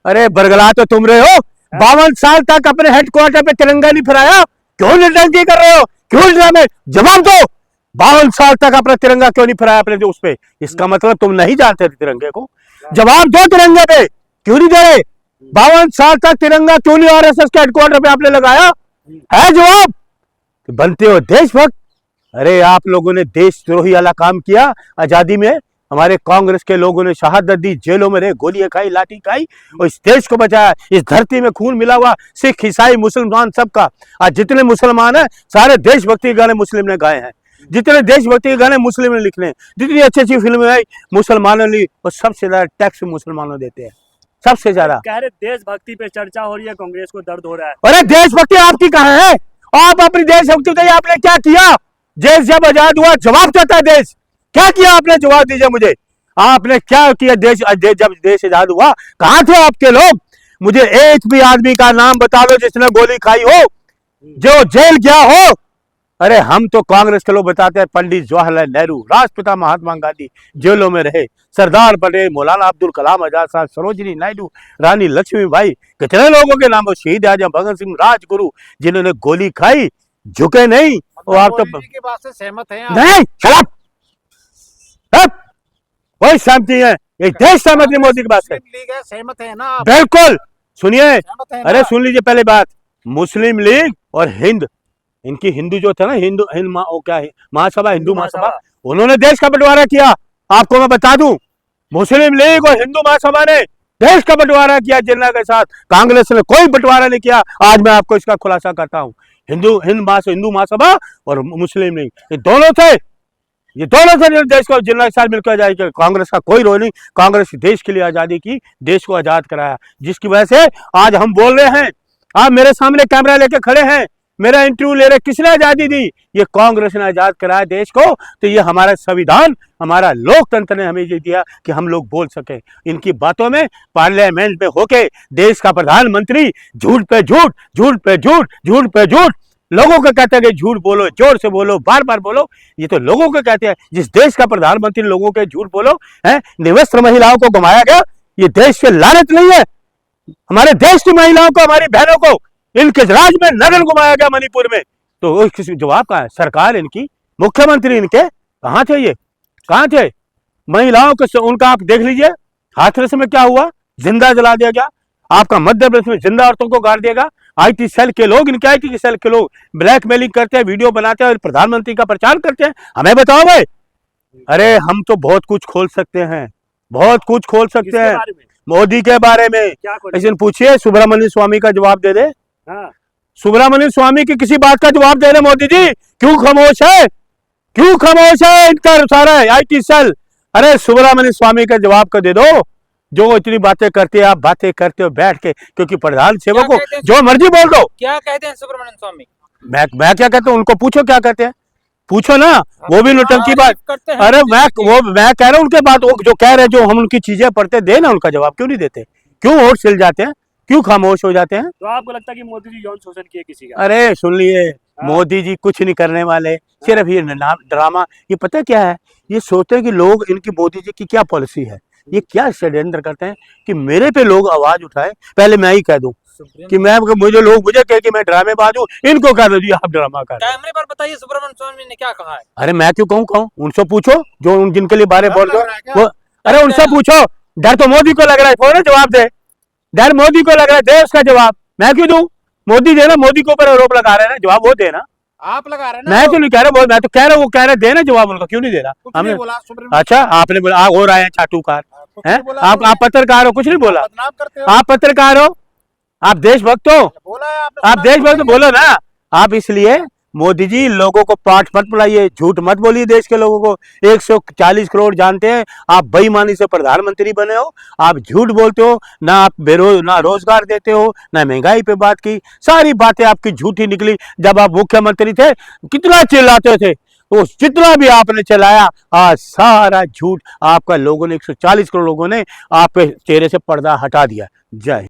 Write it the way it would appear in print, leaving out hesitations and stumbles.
अरे बरगला तो तुम रहे हो। 52 साल तक अपने हेडक्वार्टर पे तिरंगा नहीं फहराया, क्यों नौटंकी कर रहे हो, क्यों ड्रामे? जवाब दो। 52 साल तक अपना तिरंगा क्यों नहीं फहराया अपने उस पे? इसका मतलब तुम नहीं जानते थे तिरंगे को। जवाब दो, तिरंगे पे क्यों नहीं दे रहे? 52 साल तक तिरंगा क्यों नहीं आरएसएस के हेडक्वार्टर पे आपने लगाया है? जवाब। बनते हो देशभक्त। अरे आप लोगों ने देशद्रोही वाला काम किया आजादी में। हमारे कांग्रेस के लोगों ने शहादत दी, जेलों में रहे, गोलियां खाई, लाठी खाई और इस देश को बचाया। इस धरती में खून मिला हुआ सिख, ईसाई, मुसलमान सबका। आज जितने मुसलमान हैं सारे देशभक्ति के गाने मुस्लिम ने गाए हैं, जितने देशभक्ति के गाने मुस्लिम ने लिखने, जितनी अच्छी अच्छी फिल्में आई मुसलमानों ने, और सबसे ज्यादा टैक्स मुसलमानों देते हैं, सबसे ज्यादा। कह रहे देशभक्ति पे चर्चा हो रही है, कांग्रेस को दर्द हो रहा है। अरे देशभक्ति आपकी कहाँ है? आप अपनी देशभक्ति बताइए, आपने क्या किया? देश जब आजाद हुआ जवाब चाहता है देश, क्या किया आपने? जवाब दीजिए मुझे, आपने क्या किया? देश जब देश आजाद हुआ कहाँ थे आपके लोग? मुझे एक भी आदमी का नाम बता दो जिसने गोली खाई हो, जो जेल गया हो। अरे हम तो कांग्रेस के लोग बताते हैं पंडित जवाहरलाल नेहरू, राष्ट्रपिता महात्मा गांधी जेलों में रहे, सरदार पटेल, मौलाना अब्दुल कलाम आजाद साहब, सरोजिनी नायडू, रानी लक्ष्मीबाई, कितने लोगों के नाम हो, शहीद आजम भगत सिंह, राजगुरु, जिन्होंने गोली खाई, झुके नहीं। और आप तो की बात से सहमत हैं? नहीं, कोई सहमति है? एक देश सहमत नहीं मोदी की बात से। सहमत है ना? बिल्कुल। सुनिए, अरे सुन लीजिए पहले बात। मुस्लिम लीग और हिंद, इनकी हिंदू जो था ना, हिंदू क्या है, महासभा, हिंदू महासभा, उन्होंने देश का बंटवारा किया। आपको मैं बता दूं, मुस्लिम लीग और हिंदू महासभा ने देश का बंटवारा किया जिन्ना के साथ। कांग्रेस ने कोई बंटवारा नहीं किया। आज मैं आपको इसका खुलासा करता हूं। हिंदू महासभा और मुस्लिम लीग, ये दोनों थे देश को जिन्ना के साथ मिलकर आजादी। कांग्रेस का कोई रोल नहीं। कांग्रेस देश के लिए आजादी की, देश को आजाद कराया, जिसकी वजह से आज हम बोल रहे हैं। आप मेरे सामने कैमरा लेके खड़े हैं, मेरा इंटरव्यू ले रहे, किसने आजादी दी? ये कांग्रेस ने आजाद कराया देश को। तो ये हमारा संविधान, हमारा लोकतंत्र ने हमें ये दिया कि हम लोग बोल सके। इनकी बातों में पार्लियामेंट में होके देश का प्रधानमंत्री झूठ पे झूठ, झूठ पे झूठ, झूठ पे झूठ, लोगों को कहते हैं कि झूठ बोलो, जोर से बोलो, बार बार बोलो। ये तो लोगों को कहते हैं। जिस देश का प्रधानमंत्री लोगों के झूठ बोलो है, निवस्त्र महिलाओं को घुमाया गया, ये देश के लानत नहीं है? हमारे देश की महिलाओं को, हमारी बहनों को इनके राज में नगर घुमाया गया मणिपुर में। तो किसी जवाब कहाँ है? सरकार इनकी, मुख्यमंत्री इनके कहाँ थे? ये कहाँ थे? महिलाओं को उनका आप देख लीजिए, हाथरस में क्या हुआ, जिंदा जला दिया गया। आपका मध्य प्रदेश में जिंदा औरतों को गाड़ दिया। आईटी सेल के लोग, इनके आईटी सेल के लोग ब्लैकमेलिंग करते हैं, वीडियो बनाते हैं और प्रधानमंत्री का प्रचार करते हैं। हमें बताओ भाई। अरे हम तो बहुत कुछ खोल सकते हैं, बहुत कुछ खोल सकते हैं मोदी के बारे में। ऐसे पूछिए, सुब्रमण्यम स्वामी का जवाब दे दे। सुब्रमण्यम स्वामी की किसी बात का जवाब दे रहे मोदी जी, क्यों खामोश है? क्यों खामोश है इनका सारा आईटी सेल? अरे सुब्रमण्यम स्वामी का जवाब का दे दो, जो इतनी बातें करते हैं। आप बातें करते हो बैठ के, क्योंकि प्रधान सेवक को जो मर्जी बोल दो। क्या कहते हैं सुब्रमण्यम स्वामी? मैं क्या कहता हूँ, उनको पूछो क्या कहते हैं, पूछो ना। वो भी नौटंकी बात। अरे मैं कह रहा हूँ उनके बात, जो कह रहे हैं, जो हम उनकी चीजें पढ़ते, दे ना उनका जवाब। क्यों नहीं देते? क्यों वोट सिल जाते हैं? क्यों खामोश हो जाते हैं? तो आपको लगता है कि मोदी जी यौन शोषण किए किसी का? अरे सुन लिए, मोदी जी कुछ नहीं करने वाले, सिर्फ ये ड्रामा। ये पता क्या है, ये सोचते हैं कि लोग, इनकी मोदी जी की क्या पॉलिसी है, ये क्या षड्यंत्र करते हैं कि मेरे पे लोग आवाज उठाए। पहले मैं ही कह दूं कि मुझे कहे कि मैं ड्रामेबाज हूँ, इनको कह दो जी आप ड्रामा कर। कैमरे पर बताइए सुब्रमण्यम स्वामी ने क्या कहा है। अरे मैं क्यों कहूँ, उनसे पूछो जो जिनके लिए बारे बोल रहे हो। अरे उनसे पूछो। डर तो मोदी को लग रहा है, कौन जवाब दे? डर मोदी को लग रहा है, दे उसका जवाब। मैं क्यों दूं? मोदी देना, मोदी के ऊपर आरोप लगा रहे हैं ना, जवाब वो देना। आप लगा रहे हैं ना? मैं क्यों नहीं कह रहा, मैं तो कह रहा हूँ, वो कह रहे देना जवाब उनका, क्यों नहीं दे रहा? हमने अच्छा, आपने बोला हो रहा है चाटुकार है। आप पत्रकार हो, कुछ नहीं बोला। आप पत्रकार हो, आप देशभक्त हो, आप देशभक्त बोलो ना। आप इसलिए मोदी जी लोगों को पाठ मत पढ़ाइए, झूठ मत बोलिए देश के लोगों को। 140 करोड़ जानते हैं, आप बेईमानी से प्रधानमंत्री बने हो, आप झूठ बोलते हो ना, आप ना रोजगार देते हो, ना महंगाई पे बात की, सारी बातें आपकी झूठी निकली। जब आप मुख्यमंत्री थे कितना चिल्लाते थे, तो जितना भी आपने चलाया आज सारा झूठ आपका लोगों ने, 140 करोड़ लोगों ने आपके चेहरे से पर्दा हटा दिया। जय